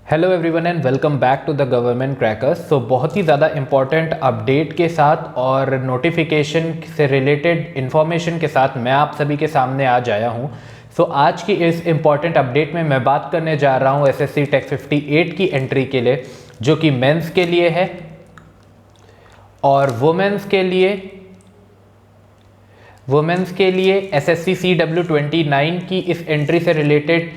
Hello everyone and welcome back to the government crackers. So बहुत ही ज़्यादा important update के साथ और नोटिफिकेशन से रिलेटेड इन्फॉर्मेशन के साथ मैं आप सभी के सामने आज आया हूँ। सो आज की इस इम्पॉर्टेंट अपडेट में मैं बात करने जा रहा हूँ एसएससी टेक 58 की एंट्री के लिए, जो कि मेंस के लिए है और वुमेन्स के लिए एसएससी CW 29 की इस एंट्री से रिलेटेड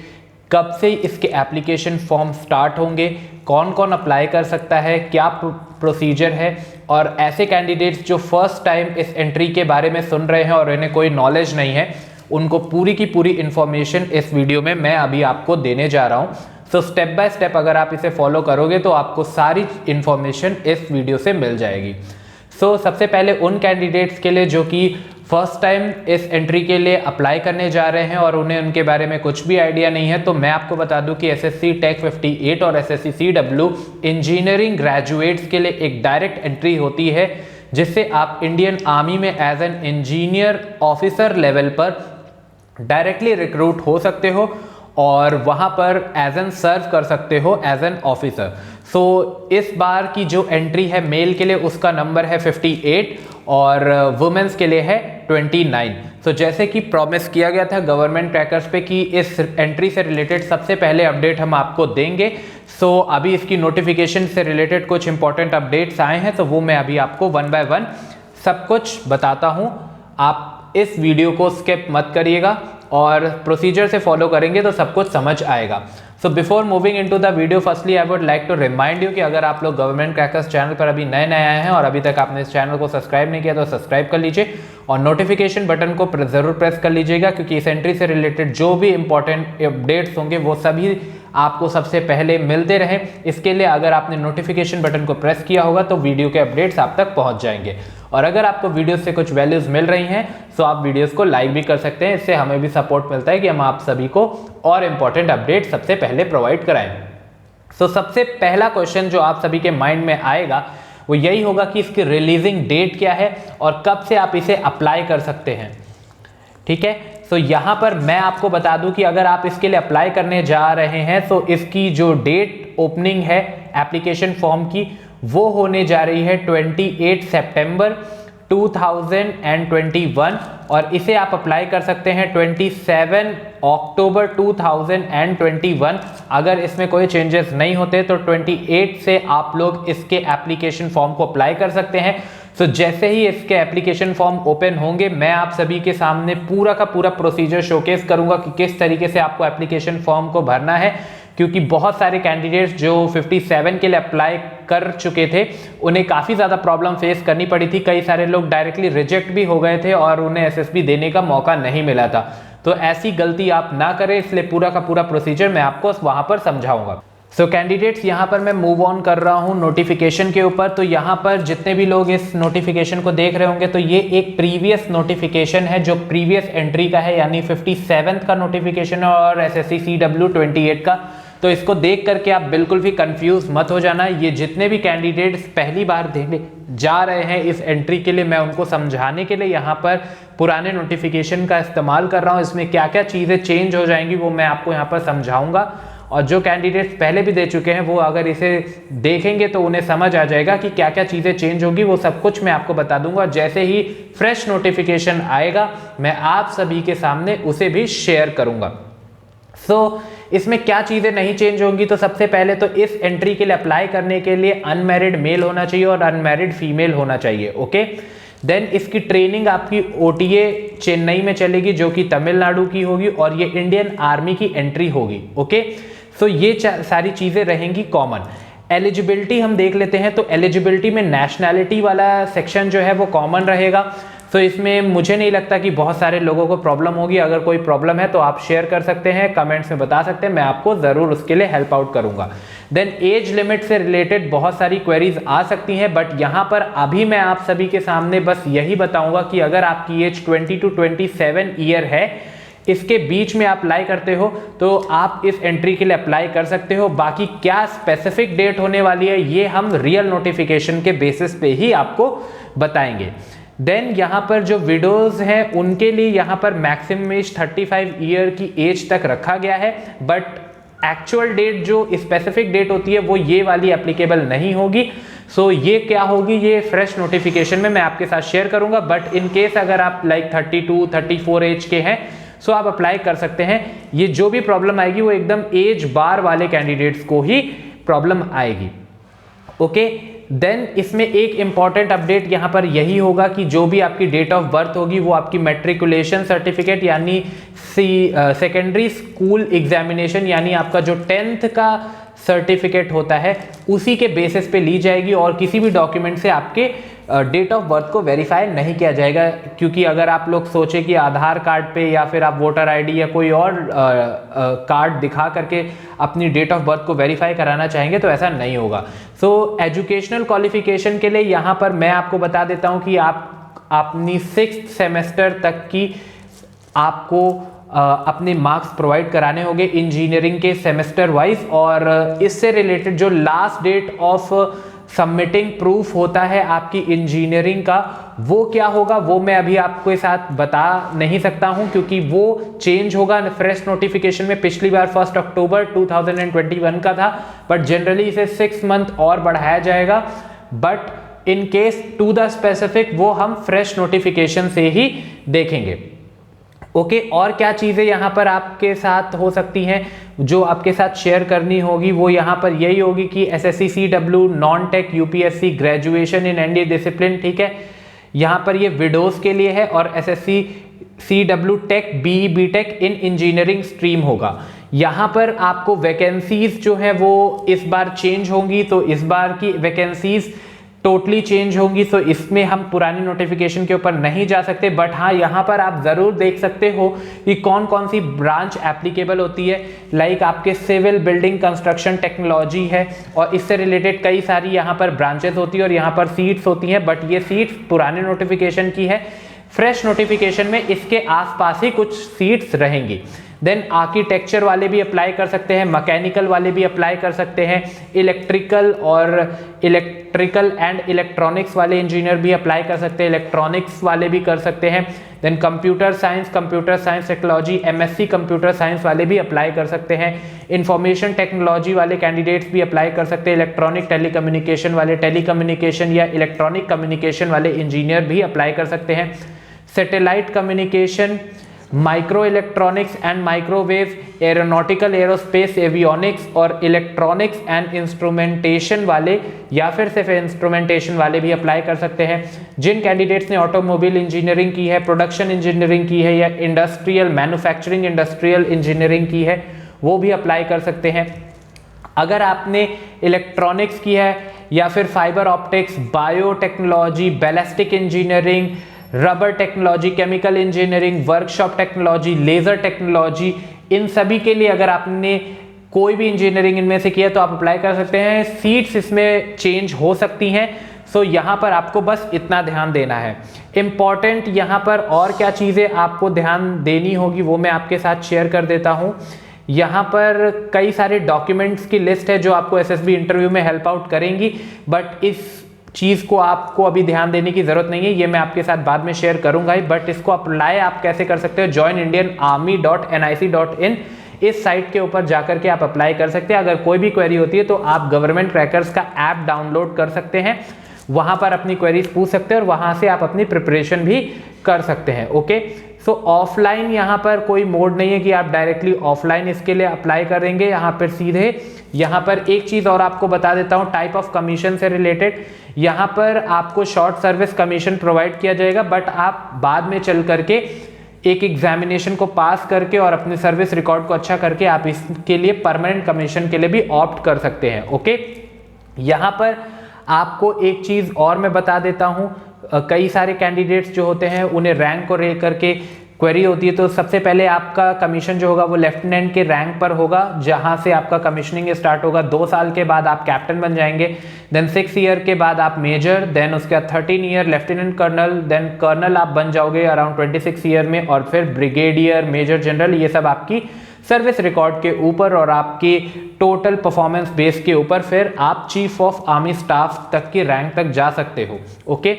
कब से इसके एप्लीकेशन फॉर्म स्टार्ट होंगे, कौन कौन अप्लाई कर सकता है, क्या प्रोसीजर है, और ऐसे कैंडिडेट्स जो फर्स्ट टाइम इस एंट्री के बारे में सुन रहे हैं और इन्हें कोई नॉलेज नहीं है, उनको पूरी की पूरी इन्फॉर्मेशन इस वीडियो में मैं अभी आपको देने जा रहा हूँ। सो स्टेप बाय स्टेप अगर आप इसे फॉलो करोगे तो आपको सारी इन्फॉर्मेशन इस वीडियो से मिल जाएगी। सो सबसे पहले उन कैंडिडेट्स के लिए जो कि फर्स्ट टाइम इस एंट्री के लिए अप्लाई करने जा रहे हैं और उन्हें उनके बारे में कुछ भी आइडिया नहीं है, तो मैं आपको बता दूं कि एसएससी टेक 58 और एसएससी CW इंजीनियरिंग ग्रेजुएट्स के लिए एक डायरेक्ट एंट्री होती है, जिससे आप इंडियन आर्मी में as an engineer officer level पर डायरेक्टली रिक्रूट हो सकते हो और वहाँ पर एज एन सर्व कर सकते हो एज एन ऑफिसर। सो इस बार की जो एंट्री है मेल के लिए उसका नंबर है 58 और वुमेन्स के लिए है 29। सो जैसे कि प्रॉमिस किया गया था गवर्नमेंट क्रैकर्स पे कि इस एंट्री से रिलेटेड सबसे पहले अपडेट हम आपको देंगे। सो अभी इसकी नोटिफिकेशन से रिलेटेड कुछ इंपॉर्टेंट अपडेट्स आए हैं, तो वो मैं अभी आपको वन बाय वन सब कुछ बताता हूँ। आप इस वीडियो को स्किप मत करिएगा और प्रोसीजर से फॉलो करेंगे तो सब कुछ समझ आएगा। So before moving into the video, firstly I would like to remind you कि अगर आप लोग गवर्नमेंट क्रैकर्स चैनल पर अभी नए आए हैं और अभी तक आपने इस चैनल को सब्सक्राइब नहीं किया तो सब्सक्राइब कर लीजिए और नोटिफिकेशन बटन को ज़रूर प्रेस कर लीजिएगा, क्योंकि इस एंट्री से रिलेटेड जो भी इंपॉर्टेंट अपडेट्स होंगे वो सभी आपको सबसे पहले मिलते रहे। इसके लिए अगर आपने नोटिफिकेशन बटन को प्रेस किया होगा तो वीडियो के अपडेट्स आप तक पहुंच जाएंगे। और अगर आपको वीडियो से कुछ वैल्यूज मिल रही हैं तो आप वीडियोस को लाइक भी कर सकते हैं, इससे हमें भी सपोर्ट मिलता है कि हम आप सभी को और इंपॉर्टेंट अपडेट सबसे पहले प्रोवाइड कराएं। सो सबसे पहला क्वेश्चन जो आप सभी के माइंड में आएगा वो यही होगा कि इसकी रिलीजिंग डेट क्या है और कब से आप इसे अप्लाई कर सकते हैं। ठीक है, तो यहाँ पर मैं आपको बता दूं कि अगर आप इसके लिए अप्लाई करने जा रहे हैं तो इसकी जो डेट ओपनिंग है एप्लीकेशन फॉर्म की वो होने जा रही है 28 सितंबर 2021 और इसे आप अप्लाई कर सकते हैं 27 अक्टूबर 2021। अगर इसमें कोई चेंजेस नहीं होते तो 28 से आप लोग इसके एप्लीकेशन फॉर्म को अप्लाई कर सकते हैं। तो जैसे ही इसके एप्लीकेशन फॉर्म ओपन होंगे मैं आप सभी के सामने पूरा का पूरा प्रोसीजर शोकेस करूंगा कि किस तरीके से आपको एप्लीकेशन फॉर्म को भरना है, क्योंकि बहुत सारे कैंडिडेट्स जो 57 के लिए अप्लाई कर चुके थे उन्हें काफ़ी ज़्यादा प्रॉब्लम फेस करनी पड़ी थी। कई सारे लोग डायरेक्टली रिजेक्ट भी हो गए थे और उन्हें एसएसबी देने का मौका नहीं मिला था। तो ऐसी गलती आप ना करें, इसलिए पूरा का पूरा प्रोसीजर मैं आपको वहाँ पर समझाऊंगा। सो कैंडिडेट्स यहाँ पर मैं मूव ऑन कर रहा हूँ नोटिफिकेशन के ऊपर। तो यहाँ पर जितने भी लोग इस नोटिफिकेशन को देख रहे होंगे तो ये एक प्रीवियस नोटिफिकेशन है जो प्रीवियस एंट्री का है, यानी 57 का नोटिफिकेशन है और एसएससी CW 28 का। तो इसको देख करके आप बिल्कुल भी कंफ्यूज मत हो जाना। ये जितने भी कैंडिडेट्स पहली बार देखने जा रहे हैं इस एंट्री के लिए, मैं उनको समझाने के लिए यहाँ पर पुराने नोटिफिकेशन का इस्तेमाल कर रहा हूँ। इसमें क्या क्या चीज़ें चेंज हो जाएंगी वो मैं आपको यहाँ पर समझाऊंगा, और जो कैंडिडेट्स पहले भी दे चुके हैं वो अगर इसे देखेंगे तो उन्हें समझ आ जाएगा कि क्या क्या चीज़ें चेंज होगी, वो सब कुछ मैं आपको बता दूंगा। जैसे ही फ्रेश नोटिफिकेशन आएगा मैं आप सभी के सामने उसे भी शेयर करूंगा। सो इसमें क्या चीज़ें नहीं चेंज होंगी, तो सबसे पहले तो इस एंट्री के लिए अप्लाई करने के लिए अनमैरिड मेल होना चाहिए और अनमैरिड फीमेल होना चाहिए। ओके, देन इसकी ट्रेनिंग आपकी OTA चेन्नई में चलेगी जो कि तमिलनाडु की होगी और ये इंडियन आर्मी की एंट्री होगी। ओके, सो ये सारी चीज़ें रहेंगी कॉमन। एलिजिबिलिटी हम देख लेते हैं, तो एलिजिबिलिटी में नेशनैलिटी वाला सेक्शन जो है वो कॉमन रहेगा। तो इसमें मुझे नहीं लगता कि बहुत सारे लोगों को प्रॉब्लम होगी। अगर कोई प्रॉब्लम है तो आप शेयर कर सकते हैं, कमेंट्स में बता सकते हैं, मैं आपको ज़रूर उसके लिए हेल्प आउट करूंगा। देन एज लिमिट से रिलेटेड बहुत सारी क्वेरीज आ सकती हैं, बट यहाँ पर अभी मैं आप सभी के सामने बस यही बताऊंगा कि अगर आपकी एज 20 to 27 ईयर है, इसके बीच में आप अप्लाई करते हो तो आप इस एंट्री के लिए अप्लाई कर सकते हो। बाकी क्या स्पेसिफिक डेट होने वाली है ये हम रियल नोटिफिकेशन के बेसिस पे ही आपको बताएंगे। देन यहाँ पर जो विडोज हैं उनके लिए यहाँ पर मैक्सिमम एज 35 ईयर की एज तक रखा गया है, बट एक्चुअल डेट जो स्पेसिफिक डेट होती है वो ये वाली एप्लीकेबल नहीं होगी। सो ये क्या होगी, ये फ्रेश नोटिफिकेशन में मैं आपके साथ शेयर करूंगा। बट इन केस अगर आप लाइक 32 34 एज के हैं सो आप अप्लाई कर सकते हैं। ये जो भी प्रॉब्लम आएगी वो एकदम एज बार वाले कैंडिडेट्स को ही प्रॉब्लम आएगी। ओके, देन इसमें एक इंपॉर्टेंट अपडेट यहाँ पर यही होगा कि जो भी आपकी डेट ऑफ बर्थ होगी वो आपकी मैट्रिकुलेशन सर्टिफिकेट यानी सेकेंडरी स्कूल एग्जामिनेशन यानी आपका जो 10th का सर्टिफिकेट होता है उसी के बेसिस पे ली जाएगी और किसी भी डॉक्यूमेंट से आपके डेट ऑफ बर्थ को वेरीफाई नहीं किया जाएगा। क्योंकि अगर आप लोग सोचें कि आधार कार्ड पे या फिर आप वोटर आईडी या कोई और कार्ड दिखा करके अपनी डेट ऑफ बर्थ को वेरीफाई कराना चाहेंगे तो ऐसा नहीं होगा। सो एजुकेशनल क्वालिफिकेशन के लिए यहाँ पर मैं आपको बता देता हूँ कि आप अपनी 6th सेमेस्टर तक की आपको अपने मार्क्स प्रोवाइड कराने होंगे इंजीनियरिंग के सेमेस्टर वाइज। और इससे रिलेटेड जो last date of submitting proof होता है आपकी इंजीनियरिंग का वो क्या होगा वो मैं अभी आपके साथ बता नहीं सकता हूं क्योंकि वो चेंज होगा फ्रेश नोटिफिकेशन में। पिछली बार 1 अक्टूबर 2021 का था बट जनरली इसे 6 मंथ और बढ़ाया जाएगा। But in case to the specific वो हम फ्रेश नोटिफिकेशन से ही देखेंगे। ओके, और क्या चीज़ें यहाँ पर आपके साथ हो सकती हैं जो आपके साथ शेयर करनी होगी वो यहाँ पर यही होगी कि SSC CW non tech UPSC graduation in NDA discipline, ठीक है, यहाँ पर ये विडोज के लिए है। और SSC CW tech BE BTech in engineering stream होगा। यहाँ पर आपको वैकेंसीज जो है वो इस बार चेंज होंगी, तो इस बार की वैकेंसीज टोटली चेंज होंगी। तो इसमें हम पुरानी नोटिफिकेशन के ऊपर नहीं जा सकते। बट हाँ, यहाँ पर आप ज़रूर देख सकते हो कि कौन कौन सी ब्रांच एप्लीकेबल होती है। लाइक आपके सिविल बिल्डिंग कंस्ट्रक्शन टेक्नोलॉजी है और इससे रिलेटेड कई सारी यहाँ पर ब्रांचेस होती है और यहाँ पर सीट्स होती हैं। बट ये सीट्स पुराने नोटिफिकेशन की है, फ्रेश नोटिफिकेशन में इसके आसपास ही कुछ सीट्स रहेंगी। देन आर्किटेक्चर वाले भी अप्लाई कर सकते हैं, मैकेनिकल वाले भी अप्लाई कर सकते हैं, इलेक्ट्रिकल एंड इलेक्ट्रॉनिक्स वाले इंजीनियर भी अप्लाई कर सकते हैं, इलेक्ट्रॉनिक्स वाले भी कर सकते हैं। Then computer science technology MSc computer science वाले भी अप्लाई कर सकते हैं। इंफॉर्मेशन टेक्नोलॉजी वाले कैंडिडेट्स भी अप्लाई कर सकते हैं। इलेक्ट्रॉनिक टेलीकम्युनिकेशन वाले, टेलीकम्युनिकेशन या इलेक्ट्रॉनिक कम्युनिकेशन वाले इंजीनियर भी अप्लाई कर सकते हैं। Satellite communication, micro electronics and microwave, aeronautical aerospace avionics और इलेक्ट्रॉनिक्स एंड इंस्ट्रूमेंटेशन वाले या फिर सिर्फ इंस्ट्रूमेंटेशन वाले भी अप्लाई कर सकते हैं। जिन कैंडिडेट्स ने ऑटोमोबाइल इंजीनियरिंग की है, प्रोडक्शन इंजीनियरिंग की है या इंडस्ट्रियल मैन्युफैक्चरिंग इंडस्ट्रियल इंजीनियरिंग की है वो भी अप्लाई कर सकते हैं। अगर आपने इलेक्ट्रॉनिक्स की है या फिर fibre optics, biotechnology, ballistic engineering, rubber technology, chemical engineering, workshop technology, laser technology, इन सभी के लिए अगर आपने कोई भी इंजीनियरिंग इनमें से किया तो आप अप्लाई कर सकते हैं। सीट्स इसमें चेंज हो सकती हैं। सो यहाँ पर आपको बस इतना ध्यान देना है। इम्पॉर्टेंट यहाँ पर और क्या चीज़ें आपको ध्यान देनी होगी वो मैं आपके साथ शेयर कर देता हूँ। यहाँ पर कई सारे डॉक्यूमेंट्स की लिस्ट है जो आपको SSB इंटरव्यू में हेल्प आउट करेंगी। बट इस चीज़ को आपको अभी ध्यान देने की ज़रूरत नहीं है, ये मैं आपके साथ बाद में शेयर करूंगा ही। बट इसको अप्लाई आप कैसे कर सकते हो, joinindianarmy.nic.in इस साइट के ऊपर जाकर के आप अप्लाई कर सकते हैं। अगर कोई भी क्वेरी होती है तो आप गवर्नमेंट क्रैकर्स का ऐप डाउनलोड कर सकते हैं, वहाँ पर अपनी क्वेरीज पूछ सकते हैं और वहाँ से आप अपनी प्रिपरेशन भी कर सकते हैं। ओके, सो ऑफलाइन यहाँ पर कोई मोड नहीं है कि आप डायरेक्टली ऑफलाइन इसके लिए अप्लाई करेंगे। यहाँ पर सीधे यहाँ पर एक चीज़ और आपको बता देता हूँ टाइप ऑफ कमीशन से रिलेटेड। यहाँ पर आपको शॉर्ट सर्विस कमीशन प्रोवाइड किया जाएगा बट आप बाद में चल करके एक एग्जामिनेशन को पास करके और अपने सर्विस रिकॉर्ड को अच्छा करके आप इसके लिए परमानेंट कमीशन के लिए भी ऑप्ट कर सकते हैं। ओके, यहाँ पर आपको एक चीज़ और मैं बता देता हूँ, कई सारे कैंडिडेट्स जो होते हैं उन्हें रैंक को ले करके क्वेरी होती है। तो सबसे पहले आपका कमीशन जो होगा वो लेफ्टिनेंट के रैंक पर होगा, जहां से आपका कमीशनिंग स्टार्ट होगा। 2 साल के बाद आप कैप्टन बन जाएंगे, देन 6 ईयर के बाद आप मेजर, देन उसके बाद 13 year lieutenant colonel, then colonel आप बन जाओगे अराउंड 26 ईयर में, और फिर ब्रिगेडियर, मेजर जनरल। ये सब आपकी सर्विस रिकॉर्ड के ऊपर और आपकी टोटल परफॉर्मेंस बेस के ऊपर फिर आप चीफ ऑफ आर्मी स्टाफ तक की रैंक तक जा सकते हो। ओके,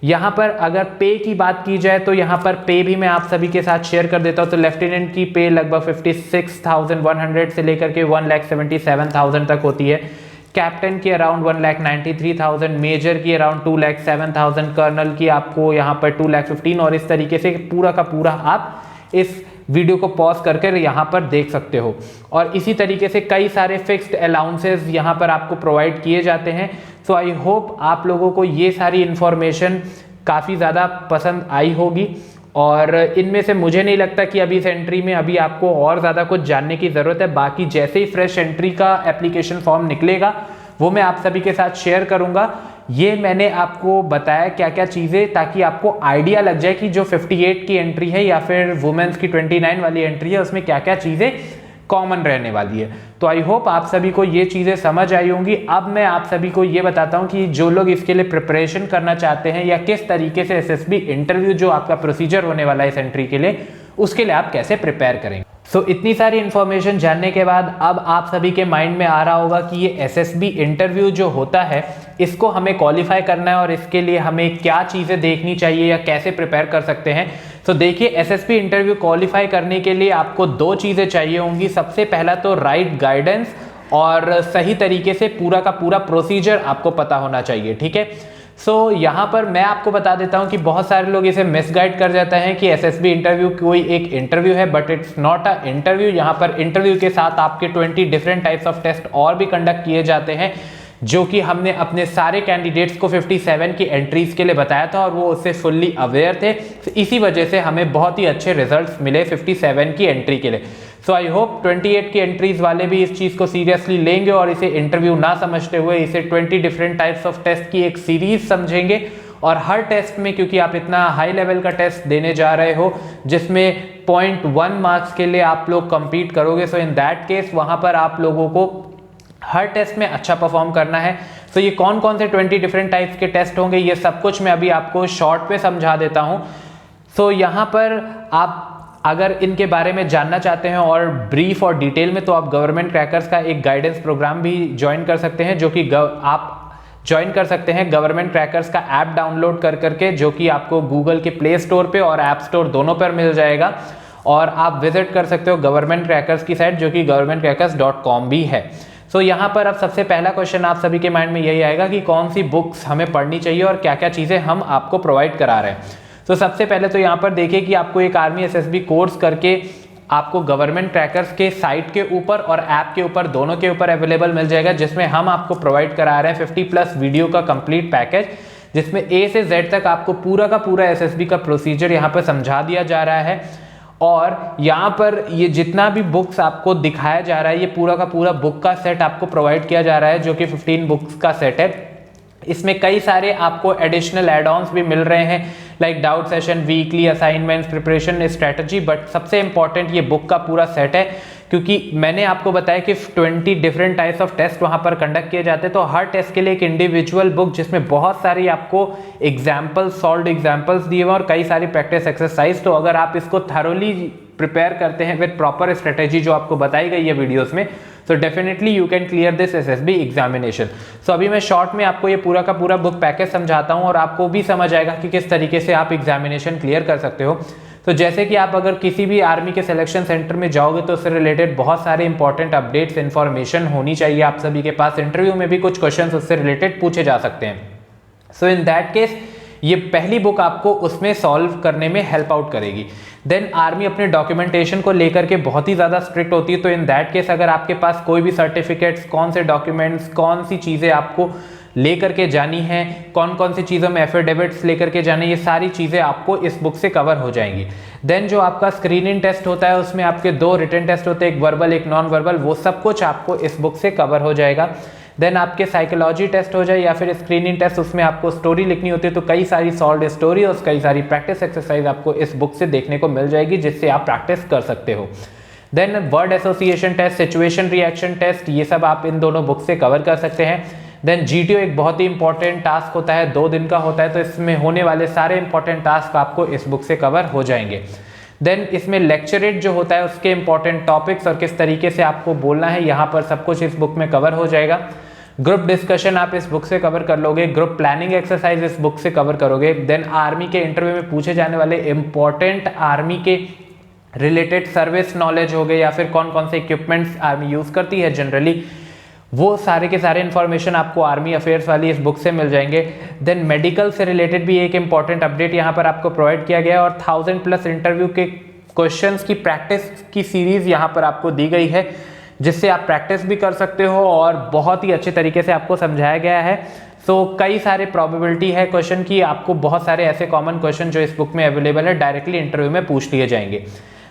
यहाँ पर अगर पे की बात की जाए तो यहाँ पर पे भी मैं आप सभी के साथ शेयर कर देता हूँ। तो लेफ्टिनेंट की पे लगभग 56,100 से लेकर के 1,77,000 तक होती है। कैप्टन की अराउंड 1,93,000, मेजर की अराउंड 2,07,000, कर्नल की आपको यहाँ पर 2,15,000 और इस तरीके से पूरा का पूरा आप इस वीडियो को पॉज करके यहाँ पर देख सकते हो। और इसी तरीके से कई सारे फिक्स्ड अलाउंसेस यहाँ पर आपको प्रोवाइड किए जाते हैं। सो आई होप आप लोगों को ये सारी इंफॉर्मेशन काफ़ी ज़्यादा पसंद आई होगी और इनमें से मुझे नहीं लगता कि अभी इस एंट्री में अभी आपको और ज़्यादा कुछ जानने की ज़रूरत है। बाकी जैसे ही फ्रेश एंट्री का एप्लीकेशन फॉर्म निकलेगा वो मैं आप सभी के साथ शेयर करूँगा। ये मैंने आपको बताया क्या क्या चीज़ें, ताकि आपको आइडिया लग जाए कि जो 58 की एंट्री है या फिर वुमेन्स की 29 वाली एंट्री है उसमें क्या क्या चीज़ें कॉमन रहने वाली है। तो आई होप आप सभी को ये चीज़ें समझ आई होंगी। अब मैं आप सभी को ये बताता हूँ कि जो लोग इसके लिए प्रिपरेशन करना चाहते हैं या किस तरीके से एसएसबी इंटरव्यू जो आपका प्रोसीजर होने वाला है इस एंट्री के लिए, उसके लिए आप कैसे प्रिपेयर करेंगे। इतनी सारी इंफॉर्मेशन जानने के बाद अब आप सभी के माइंड में आ रहा होगा कि ये एसएसबी इंटरव्यू जो होता है इसको हमें क्वालिफाई करना है और इसके लिए हमें क्या चीज़ें देखनी चाहिए या कैसे प्रिपेयर कर सकते हैं। देखिए, एसएसबी इंटरव्यू क्वालिफाई करने के लिए आपको दो चीज़ें चाहिए होंगी। सबसे पहला तो राइट गाइडेंस और सही तरीके से पूरा का पूरा प्रोसीजर आपको पता होना चाहिए। ठीक है, यहाँ पर मैं आपको बता देता हूं कि बहुत सारे लोग इसे मिसगाइड कर जाते हैं कि एसएसबी इंटरव्यू कोई एक इंटरव्यू है, but it's not a interview. यहाँ पर इंटरव्यू के साथ आपके 20 डिफरेंट टाइप्स ऑफ टेस्ट और भी कंडक्ट किए जाते हैं, जो कि हमने अपने सारे कैंडिडेट्स को 57 की एंट्रीज के लिए बताया था और वो उससे फुल्ली अवेयर थे। इसी वजह से हमें बहुत ही अच्छे रिजल्ट्स मिले 57 की एंट्री के लिए। आई होप 28 की एंट्रीज वाले भी इस चीज़ को सीरियसली लेंगे और इसे इंटरव्यू ना समझते हुए इसे 20 डिफरेंट टाइप्स ऑफ टेस्ट की एक सीरीज समझेंगे। और हर टेस्ट में, क्योंकि आप इतना हाई लेवल का टेस्ट देने जा रहे हो जिसमें 0.1 मार्क्स के लिए आप लोग compete करोगे, इन दैट केस वहाँ पर आप लोगों को हर टेस्ट में अच्छा परफॉर्म करना है। ये कौन कौन से 20 डिफरेंट टाइप्स के टेस्ट होंगे ये सब कुछ मैं अभी आपको शॉर्ट पे समझा देता हूँ। यहाँ पर आप अगर इनके बारे में जानना चाहते हैं और ब्रीफ और डिटेल में, तो आप गवर्नमेंट क्रैकर्स का एक गाइडेंस प्रोग्राम भी ज्वाइन कर सकते हैं, जो कि आप ज्वाइन कर सकते हैं गवर्नमेंट क्रैकर्स का ऐप डाउनलोड कर करके, जो कि आपको गूगल के प्ले स्टोर पे और ऐप स्टोर दोनों पर मिल जाएगा। और आप विजिट कर सकते हो गवर्नमेंट क्रैकर्स की साइट, जो कि governmentcrackers.com भी है। यहाँ पर अब सबसे पहला क्वेश्चन आप सभी के माइंड में यही आएगा कि कौन सी बुक्स हमें पढ़नी चाहिए और क्या क्या चीज़ें हम आपको प्रोवाइड करा रहे हैं। सबसे पहले तो यहाँ पर देखिए कि आपको एक आर्मी एसएसबी कोर्स करके आपको गवर्नमेंट क्रैकर्स के साइट के ऊपर और ऐप के ऊपर, दोनों के ऊपर अवेलेबल मिल जाएगा, जिसमें हम आपको प्रोवाइड करा रहे हैं 50+ वीडियो का कंप्लीट पैकेज, जिसमें ए से जेड तक आपको पूरा का पूरा एसएसबी का प्रोसीजर यहाँ पर समझा दिया जा रहा है। और यहाँ पर ये जितना भी बुक्स आपको दिखाया जा रहा है, ये पूरा का पूरा बुक का सेट आपको प्रोवाइड किया जा रहा है, जो कि 15 बुक्स का सेट है। इसमें कई सारे आपको एडिशनल एड ऑन्स भी मिल रहे हैं, like doubt session, weekly assignments, preparation strategy. But सबसे इंपॉर्टेंट ये बुक का पूरा सेट है, क्योंकि मैंने आपको बताया कि 20 डिफरेंट टाइप्स ऑफ टेस्ट वहाँ पर कंडक्ट किए जाते हैं। तो हर टेस्ट के लिए एक इंडिविजुअल बुक, जिसमें बहुत सारी आपको एग्जाम्पल्स, सॉल्व्ड एग्जाम्पल्स दिए हुए और कई सारी प्रैक्टिस एक्सरसाइज। तो अगर आप इसको थरोली प्रिपेयर करते हैं विद प्रॉपर स्ट्रेटेजी जो आपको बताई गई है वीडियोस में, तो definitely you can clear this SSB examination. अभी मैं शॉर्ट में आपको ये पूरा का पूरा बुक पैकेज समझाता हूँ और आपको भी समझ आएगा कि किस तरीके से आप एग्जामिनेशन क्लियर कर सकते हो। जैसे कि आप अगर किसी भी आर्मी के सिलेक्शन सेंटर में जाओगे तो उससे रिलेटेड बहुत सारे इंपॉर्टेंट अपडेट्स, इन्फॉर्मेशन होनी चाहिए आप सभी के पास। इंटरव्यू में भी कुछ क्वेश्चंस उससे रिलेटेड पूछे जा सकते हैं। इन दैट केस ये पहली बुक आपको उसमें सॉल्व करने में हेल्प आउट करेगी। देन आर्मी अपने डॉक्यूमेंटेशन को लेकर के बहुत ही ज़्यादा स्ट्रिक्ट होती है। तो इन दैट केस अगर आपके पास कोई भी सर्टिफिकेट्स, कौन से डॉक्यूमेंट्स, कौन सी चीज़ें आपको लेकर के जानी है, कौन कौन सी चीज़ों में एफिडेविट्स लेकर के जाने, ये सारी चीज़ें आपको इस बुक से कवर हो जाएंगी। देन जो आपका स्क्रीनिंग टेस्ट होता है उसमें आपके 2 रिटन टेस्ट होते हैं, एक वर्बल एक नॉन वर्बल, वो सब कुछ आपको इस बुक से कवर हो जाएगा। देन आपके साइकोलॉजी टेस्ट हो जाए या फिर स्क्रीनिंग टेस्ट, उसमें आपको स्टोरी लिखनी होती है, तो कई सारी सॉल्व्ड स्टोरी और कई सारी प्रैक्टिस एक्सरसाइज आपको इस बुक से देखने को मिल जाएगी, जिससे आप प्रैक्टिस कर सकते हो। Then word association test, situation reaction test, ये सब आप इन दोनों बुक से कवर कर सकते हैं। देन जीटीओ एक बहुत ही इंपॉर्टेंट टास्क होता है, 2 दिन का होता है, तो इसमें होने वाले सारे इंपॉर्टेंट टास्क आपको इस बुक से कवर हो जाएंगे। देन इसमें लेक्चरेट जो होता है उसके इंपॉर्टेंट टॉपिक्स और किस तरीके से आपको बोलना है, यहाँ पर सब कुछ इस बुक में कवर हो जाएगा। ग्रुप डिस्कशन आप इस बुक से कवर कर लोगे, ग्रुप प्लानिंग एक्सरसाइज इस बुक से कवर करोगे। देन आर्मी के इंटरव्यू में पूछे जाने वाले इंपॉर्टेंट आर्मी के रिलेटेड सर्विस नॉलेज हो गए या फिर कौन कौन से इक्विपमेंट्स आर्मी यूज करती है जनरली, वो सारे के सारे इन्फॉर्मेशन आपको आर्मी अफेयर्स वाली इस बुक से मिल जाएंगे। देन मेडिकल से रिलेटेड भी एक इंपॉर्टेंट अपडेट यहाँ पर आपको प्रोवाइड किया गया है और 1000+ इंटरव्यू के क्वेश्चंस की प्रैक्टिस की सीरीज यहाँ पर आपको दी गई है, जिससे आप प्रैक्टिस भी कर सकते हो और बहुत ही अच्छे तरीके से आपको समझाया गया है। सो कई सारे प्रोबेबिलिटी है क्वेश्चन की, आपको बहुत सारे ऐसे कॉमन क्वेश्चन जो इस बुक में अवेलेबल है डायरेक्टली इंटरव्यू में पूछ लिए जाएंगे।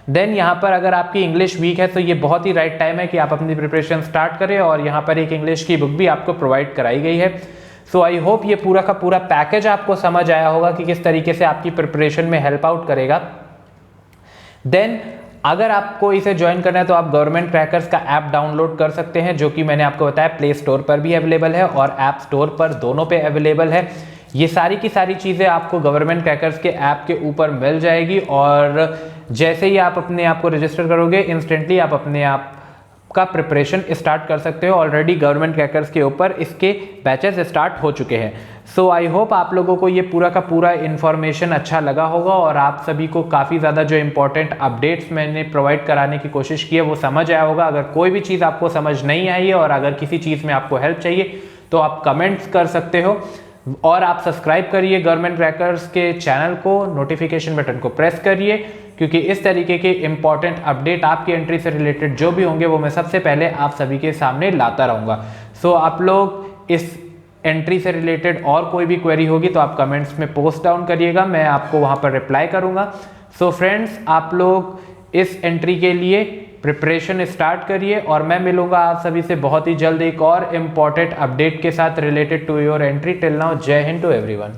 देन यहाँ पर अगर आपकी इंग्लिश वीक है तो ये बहुत ही राइट टाइम है कि आप अपनी प्रिपरेशन स्टार्ट करें और यहाँ पर एक इंग्लिश की बुक भी आपको प्रोवाइड कराई गई है। सो आई होप ये पूरा का पूरा पैकेज आपको समझ आया होगा कि किस तरीके से आपकी प्रिपरेशन में हेल्प आउट करेगा। देन अगर आपको इसे ज्वाइन करना है तो आप गवर्नमेंट क्रैकर्स का ऐप डाउनलोड कर सकते हैं, जो कि मैंने आपको बताया प्ले स्टोर पर भी अवेलेबल है और ऐप स्टोर पर दोनों पे अवेलेबल है। ये सारी की सारी चीज़ें आपको गवर्नमेंट क्रैकर्स के ऐप के ऊपर मिल जाएगी और जैसे ही आप अपने आप को रजिस्टर करोगे इंस्टेंटली आप अपने आप का प्रिपरेशन स्टार्ट कर सकते हो। ऑलरेडी गवर्नमेंट क्रैकर्स के ऊपर इसके बैचेस स्टार्ट हो चुके हैं। सो आई होप आप लोगों को ये पूरा का पूरा इन्फॉर्मेशन अच्छा लगा होगा और आप सभी को काफ़ी ज़्यादा जो इंपॉर्टेंट अपडेट्स मैंने प्रोवाइड कराने की कोशिश की है वो समझ आया होगा। अगर कोई भी चीज़ आपको समझ नहीं आई है और अगर किसी चीज़ में आपको हेल्प चाहिए तो आप कमेंट्स कर सकते हो और आप सब्सक्राइब करिए गवर्नमेंट क्रैकर्स के चैनल को, नोटिफिकेशन बटन को प्रेस करिए, क्योंकि इस तरीके के इंपॉर्टेंट अपडेट आपकी एंट्री से रिलेटेड जो भी होंगे वो मैं सबसे पहले आप सभी के सामने लाता रहूँगा। सो आप लोग इस एंट्री से रिलेटेड और कोई भी क्वेरी होगी तो आप कमेंट्स में पोस्ट डाउन करिएगा, मैं आपको वहाँ पर रिप्लाई करूँगा। सो फ्रेंड्स, आप लोग इस एंट्री के लिए प्रिपरेशन स्टार्ट करिए और मैं मिलूंगा आप सभी से बहुत ही जल्द एक और इम्पॉर्टेंट अपडेट के साथ related to your entry. Till now, Jai Hind to everyone.